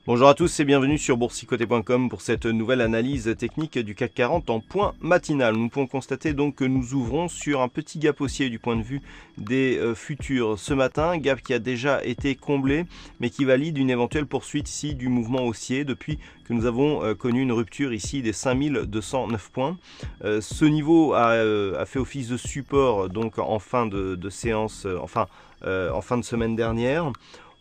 Bonjour à tous et bienvenue sur boursicoté.com pour cette nouvelle analyse technique du CAC 40 en point matinal. Nous pouvons constater donc que nous ouvrons sur un petit gap haussier du point de vue des futurs ce matin, gap qui a déjà été comblé mais qui valide une éventuelle poursuite ici du mouvement haussier depuis que nous avons connu une rupture ici des 5209 points. Ce niveau a fait office de support donc en fin de séance, en fin de semaine dernière.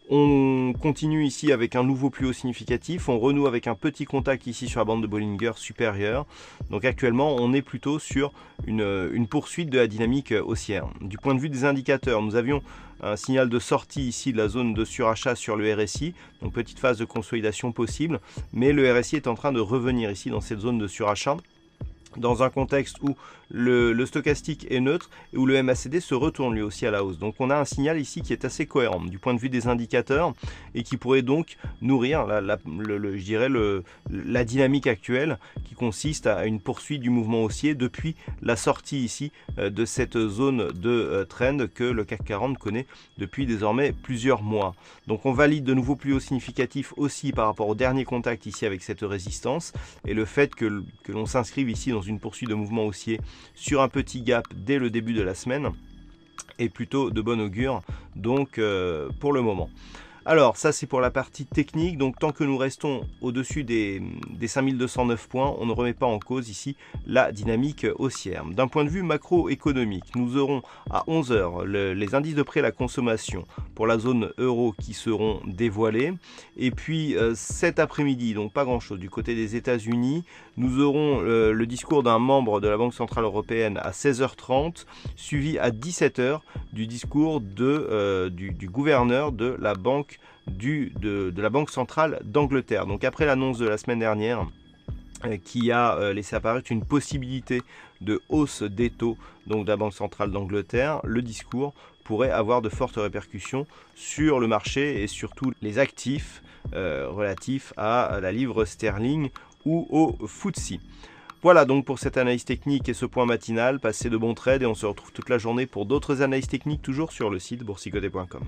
On continue ici avec un nouveau plus haut significatif, on renoue avec un petit contact ici sur la bande de Bollinger supérieure. Donc actuellement on est plutôt sur une poursuite de la dynamique haussière. Du point de vue des indicateurs, nous avions un signal de sortie ici de la zone de surachat sur le RSI, donc petite phase de consolidation possible, mais le RSI est en train de revenir ici dans cette zone de surachat, dans un contexte où le stochastique est neutre et où le MACD se retourne lui aussi à la hausse. Donc on a un signal ici qui est assez cohérent du point de vue des indicateurs et qui pourrait donc nourrir je dirais la dynamique actuelle qui consiste à une poursuite du mouvement haussier depuis la sortie ici de cette zone de trend que le CAC 40 connaît depuis désormais plusieurs mois. Donc on valide de nouveaux plus hauts significatifs aussi par rapport au dernier contact ici avec cette résistance et le fait que l'on s'inscrive ici dans une poursuite de mouvement haussier sur un petit gap dès le début de la semaine est plutôt de bon augure donc pour le moment. Alors ça c'est pour la partie technique, donc tant que nous restons au-dessus des 5209 points, on ne remet pas en cause ici la dynamique haussière. D'un point de vue macroéconomique, nous aurons à 11 h les indices de prix à la consommation pour la zone euro qui seront dévoilés. Et puis cet après-midi, donc pas grand-chose, du côté des États-Unis, nous aurons le discours d'un membre de la Banque Centrale Européenne à 16h30, suivi à 17 h du discours du gouverneur de la Banque de la Banque Centrale d'Angleterre. Donc après l'annonce de la semaine dernière qui a laissé apparaître une possibilité de hausse des taux donc de la Banque Centrale d'Angleterre, le discours pourrait avoir de fortes répercussions sur le marché et surtout les actifs relatifs à la livre sterling ou au FTSE. Voilà donc pour cette analyse technique et ce point matinal. Passez de bons trades et on se retrouve toute la journée pour d'autres analyses techniques toujours sur le site boursicoté.com.